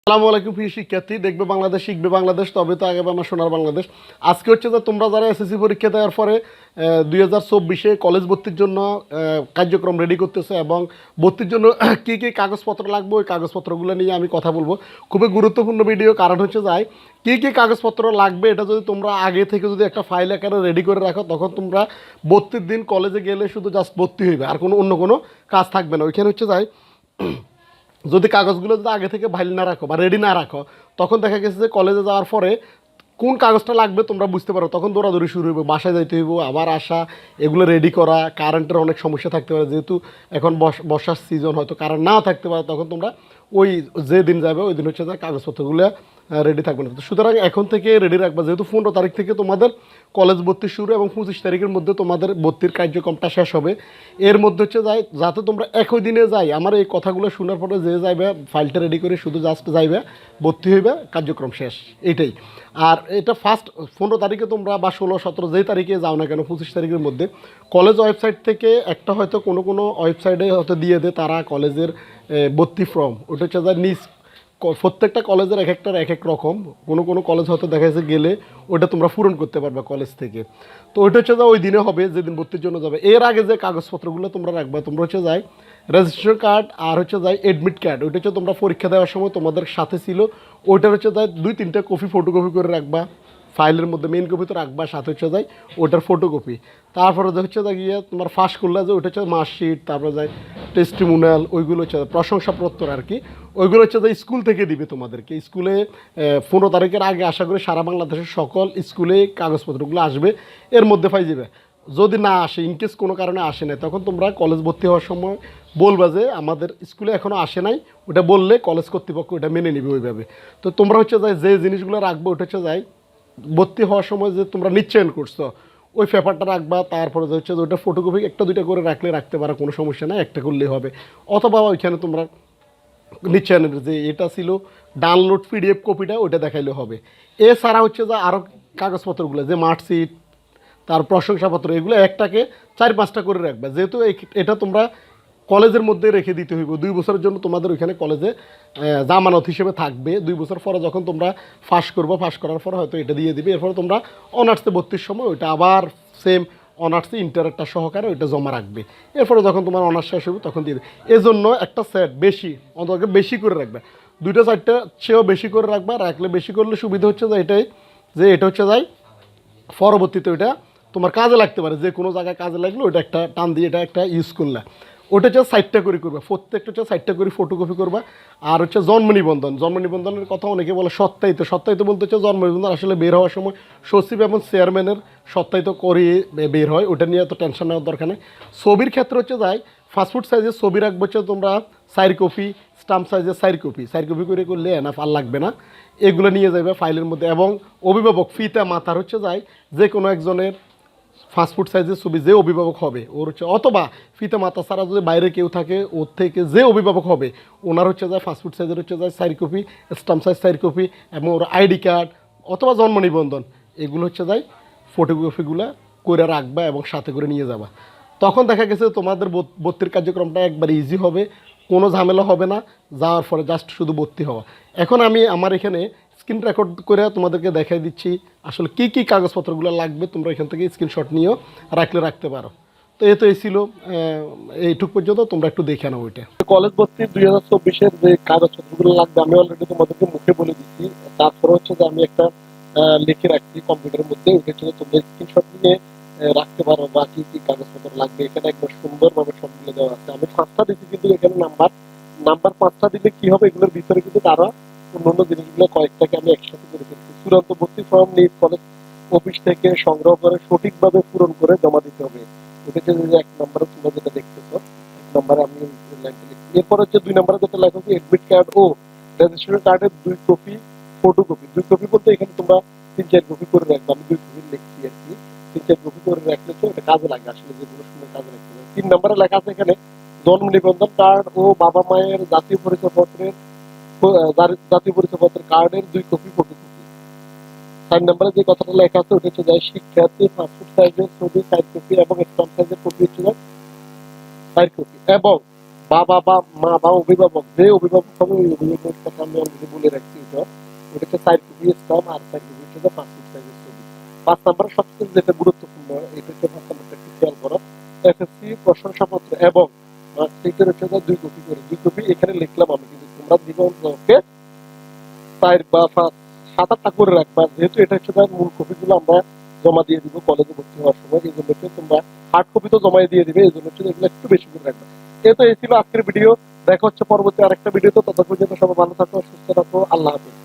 আসসালামু আলাইকুম প্রিয় শিক্ষার্থী, দেখবে বাংলাদেশ শিখবে বাংলাদেশ, তবে তো আগে আমার সোনার বাংলাদেশ। আজকে হচ্ছে যে তোমরা যারা এসএসসি পরীক্ষা দেওয়ার পরে 2024-এ কলেজ ভর্তির জন্য কার্যক্রম রেডি করতেছে এবং ভর্তির জন্য কী কী কাগজপত্র লাগবে ওই কাগজপত্রগুলো নিয়ে আমি কথা বলবো। খুবই গুরুত্বপূর্ণ ভিডিও, কারণ হচ্ছে যাই কী কী কাগজপত্র লাগবে এটা যদি তোমরা আগে থেকে যদি একটা ফাইল আকারে রেডি করে রাখো, তখন তোমরা ভর্তির দিন কলেজে গেলে শুধু জাস্ট ভর্তি হইবে, আর কোনো অন্য কোনো কাজ থাকবে না। ওইখানে হচ্ছে যাই যদি কাগজগুলো যদি আগে থেকে ফাইল না রাখো বা রেডি না রাখো, তখন দেখা গেছে যে কলেজে যাওয়ার পরে কোন কাগজটা লাগবে তোমরা বুঝতে পারো, তখন দৌড়াদৌড়ি শুরু হইব, বাসায় যাইতে হইব, আবার আসা, এগুলো রেডি করা, কারেন্টের অনেক সমস্যা থাকতে পারে, যেহেতু এখন বর্ষার সিজন, হয়তো কারেন্ট নাও থাকতে পারে, তখন তোমরা ওই যে দিন যাবে ওই দিন হচ্ছে যে কাগজপত্রগুলো রেডি থাকবে না। তো সুতরাং এখন থেকে রেডি রাখবা, যেহেতু 15 তারিখ থেকে তোমাদের কলেজ ভর্তি শুরু এবং 25 তারিখের মধ্যে তোমাদের ভর্তির কার্যক্রমটা শেষ হবে। এর মধ্যে হচ্ছে যাই যাতে তোমরা একই দিনে যাই, আমার এই কথাগুলো শোনার পরে যে যাইবে ফাইলটা রেডি করে শুধু জাস্ট যাইবে, ভর্তি হইবে, কার্যক্রম শেষ, এইটাই। আর এটা ফার্স্ট 15 তারিখে তোমরা বা 16, 17 যেই তারিখে যাও না কেন, 25 তারিখের মধ্যে কলেজ ওয়েবসাইট থেকে একটা হয়তো কোনো ওয়েবসাইটে হয়তো দিয়ে দেয় তারা কলেজের ভর্তি ফর্ম, ওটা হচ্ছে যা নিজ প্রত্যেকটা কলেজের এক একটার এক এক রকম, কোনো কলেজ হয়তো দেখা যাচ্ছে গেলে ওইটা তোমরা পূরণ করতে পারবে কলেজ থেকে। তো ওইটা হচ্ছে যা ওই দিনে হবে যেদিন ভর্তির জন্য যাবে। এর আগে যে কাগজপত্রগুলো তোমরা রাখবা, তোমরা হচ্ছে যাই রেজিস্ট্রেশন কার্ড আর হচ্ছে যাই এডমিট কার্ড, ওইটা হচ্ছে তোমরা পরীক্ষা দেওয়ার সময় তোমাদের সাথে ছিল, ওইটার হচ্ছে যাই 2-3টা কপি ফটোকপি করে রাখবা, ফাইলের মধ্যে মেইন কপি তো রাখবা, সাথে হচ্ছে যায় ওটার ফটোকপি। তারপরে যে হচ্ছে গিয়ে তোমার ফার্স্ট করলে যে ওইটা হচ্ছে মার্কশিট, তারপরে যায় টেস্টিমোনিয়াল, ওইগুলো হচ্ছে প্রশংসাপত্র আর কি, ওইগুলো হচ্ছে যে স্কুল থেকে দিবে তোমাদেরকে। স্কুলে 15 তারিখের আগে আশা করি সারা বাংলাদেশের সকল স্কুলে কাগজপত্রগুলো আসবে, এর মধ্যে পাই যাবে। যদি না আসে, ইনকেস কোনো কারণে আসে নাই, তখন তোমরা কলেজ ভর্তি হওয়ার সময় বলবা যে আমাদের স্কুলে এখনও আসে নাই, ওটা বললে কলেজ কর্তৃপক্ষ ওটা মেনে নিবে ওইভাবে। তো তোমরা হচ্ছে যায় যে জিনিসগুলো রাখবে ওটা হচ্ছে যায় ভর্তি হওয়ার সময় যে তোমরা নিশ্চয়ন করছো ওই পেপারটা রাখবা। তারপরে যে হচ্ছে যে ওইটা ফটোকপি 1-2টা করে রাখলে রাখতে পারো, কোনো সমস্যা নাই, একটা করলেই হবে। অথবা ওইখানে তোমরা নিশ্চয়নের যে এটা ছিল ডাউনলোড পিডিএফ কপিটা ওইটা দেখাইলে হবে। এছাড়া হচ্ছে যে আরও কাগজপত্রগুলো যে মার্কশিট, তার প্রশংসাপত্র, এগুলো একটাকে 4-5টা করে রাখবে, যেহেতু এটা তোমরা কলেজের মধ্যে রেখে দিতে হইব 2 বছরের জন্য। তোমাদের ওইখানে কলেজে জামানত হিসেবে থাকবে। 2 বছর পরে যখন তোমরা পাস করবো, পাস করার পরে হয়তো এটা দিয়ে দিবে, এরপরে তোমরা অনার্সে ভর্তির সময় ওইটা আবার সেম অনার্সে ইন্টারেক্টটা সহকারে ওইটা জমা রাখবে। এরপরে যখন তোমার অনার্স শেষ হবে তখন দিয়ে দেবে। এজন্য একটা সেট বেশি, অন্তত বেশি করে রাখবে, 2টা 4টা চেয়েও বেশি করে রাখবা। রাখলে বেশি করলে সুবিধা হচ্ছে যে এটাই, যে এটা হচ্ছে যাই পরবর্তীতে ওইটা তোমার কাজে লাগতে পারে, যে কোনো জায়গায় কাজে লাগলে ওইটা একটা টান দিয়ে এটা একটা ইউজ করলে ওটা হচ্ছে 60টা করে করবা, প্রত্যেকটা হচ্ছে 60টা করে ফটোকপি করবা। আর হচ্ছে জন্ম নিবন্ধনের কথা অনেকে বলে সত্যায়িত বলতে হচ্ছে জন্ম নিবন্ধন আসলে বের হওয়ার সময় সচিব এবং চেয়ারম্যানের সত্যায়িত করে বের হয়, ওটা নিয়ে এত টেনশন নেওয়ার দরকার নেই। ছবির ক্ষেত্রে হচ্ছে যাই পাসপোর্ট সাইজের ছবি রাখবো হচ্ছে তোমরা 4 কপি, স্টাম্প সাইজের 4 কপি করে করলে এনাফ, আর লাগবে না, এগুলো নিয়ে যাবে ফাইলের মধ্যে। এবং অভিভাবক পিতা মাতার হচ্ছে যাই যে কোনো একজনের ফাস্টফুড সাইজের ছবি, যে অভিভাবক হবে ওর হচ্ছে, অথবা পিতা মাতা ছাড়া যদি বাইরে কেউ থাকে ওর থেকে যে অভিভাবক হবে ওনার হচ্ছে যায় ফাস্টফুড সাইজের হচ্ছে যায় 4 কপি, স্টাম্প সাইজ 4 কপি, এবং ওর আইডি কার্ড অথবা জন্ম নিবন্ধন, এগুলো হচ্ছে যায় ফটোকপিগুলো করে রাখবা এবং সাথে করে নিয়ে যাবা। তখন দেখা গেছে তোমাদের ভর্তির কার্যক্রমটা একবার ইজি হবে, কোনো ঝামেলা হবে না, যাওয়ার পরে জাস্ট শুধু ভর্তি হওয়া। এখন আমি আমার এখানে স্ক্রিন রেকর্ড করে তোমাদেরকে দেখাই দিচ্ছি আসলে কী কী কাগজপত্রগুলো লাগবে, তোমরা এখান থেকে স্ক্রিনশট নিয়েও রাখতে পারো। তো এই ছিল এইটুক পর্যন্ত, তোমরা একটু দেখে নাও ওইটা। কলেজ ভর্তি 2024-এর যে কাগজপত্রগুলো লাগবে আমি অলরেডি তোমাদেরকে মুখে বলে দিচ্ছি, তারপরে হচ্ছে যে আমি একটা লিখে রাখছি কম্পিউটারের মধ্যে, ওইটা হচ্ছে তোমরা স্ক্রিনশট নিয়ে রাখতে পারো বা কী কী কাগজপত্র লাগবে। এখানে একবার সুন্দরভাবে সবগুলো দেওয়া আছে। আমি 5টা দিচ্ছি, কিন্তু এখানে নাম্বার 5টা দিলে কি হবে, এগুলোর ভিতরে কিন্তু তারা অন্যান্য জিনিসগুলো কয়েকটাকে আমি একসাথে করে ফেলছি। চূড়ান্ত ভর্তি ফর্ম নিজ কলেজ অফিস থেকে সংগ্রহ করে সঠিকভাবে পূরণ করে জমা দিতে হবে। ওটা হচ্ছে যে 1 নম্বরে তোমরা যেটা দেখতেছো, 1 নম্বরে আমি লাইনটা লিখছি। এরপর হচ্ছে 2 নম্বরে যেটা লেখা হচ্ছে এডমিট কার্ড ও রেজিস্ট্রেশন কার্ডের 2 কপি ফটোকপি। 2 কপি বলতে এখানে তোমরা 3-4 কপি করে রাখবে, আমি 2 কপি লিখছি আর কি। 3-4 কপি করে রাখলে তো এটা কাজে লাগে, আসলে যে কোনো সময় কাজে লাগতে পারে। 3 নম্বরে লেখা আছে এখানে জন্ম নিবন্ধন কার্ড ও বাবা মায়ের জাতীয় পরিচয়পত্রের কার্ডের 2 কপি ফটোকপি। 4 নম্বরে যে কথাটা লেখা আছে ওটা হচ্ছে যায় শিক্ষার্থী পাসপোর্ট সাইজের ছবি 4 কপি এবং স্ট্যাম্প সাইজের কপি হচ্ছে 4 কপি, এবং বাবা বা মা বা অভিভাবক, যে অভিভাবক হবে ওই অভিভাবকের কথা আমি অলরেডি বলে রাখছি। এটা ওটা হচ্ছে 4 কপি স্টাম্প আর 4 কপি হচ্ছে পাসপোর্ট সাইজের ছবি। 5 নাম্বার সবচেয়ে যেটা গুরুত্বপূর্ণ, এটা হচ্ছে 5 নাম্বারটা একটু খেয়াল করো। এসএসসি প্রশংসাপত্র এবং মার্কশিটের হচ্ছে 2 কপি করে, 2 কপি এখানে লিখলাম আমি, কিন্তু তোমরা দিবে ওকে 4 বা 5 7-8টা করে রাখবা, যেহেতু এটা হচ্ছে মূল কপিগুলো আমরা জমা দিয়ে দিব কলেজে ভর্তি হওয়ার সময়। এই জন্য হচ্ছে তোমরা হার্ড কপি তো জমাই দিয়ে দিবে, এই জন্য হচ্ছে এগুলো একটু বেশি করে রাখবা। তো এই ছিল আজকের ভিডিও। দেখা হচ্ছে পরবর্তী আরেকটা ভিডিওতে। ততক্ষণ পর্যন্ত সবাই ভালো থাকো, সুস্থ থাকো। আল্লাহ হাফেজ।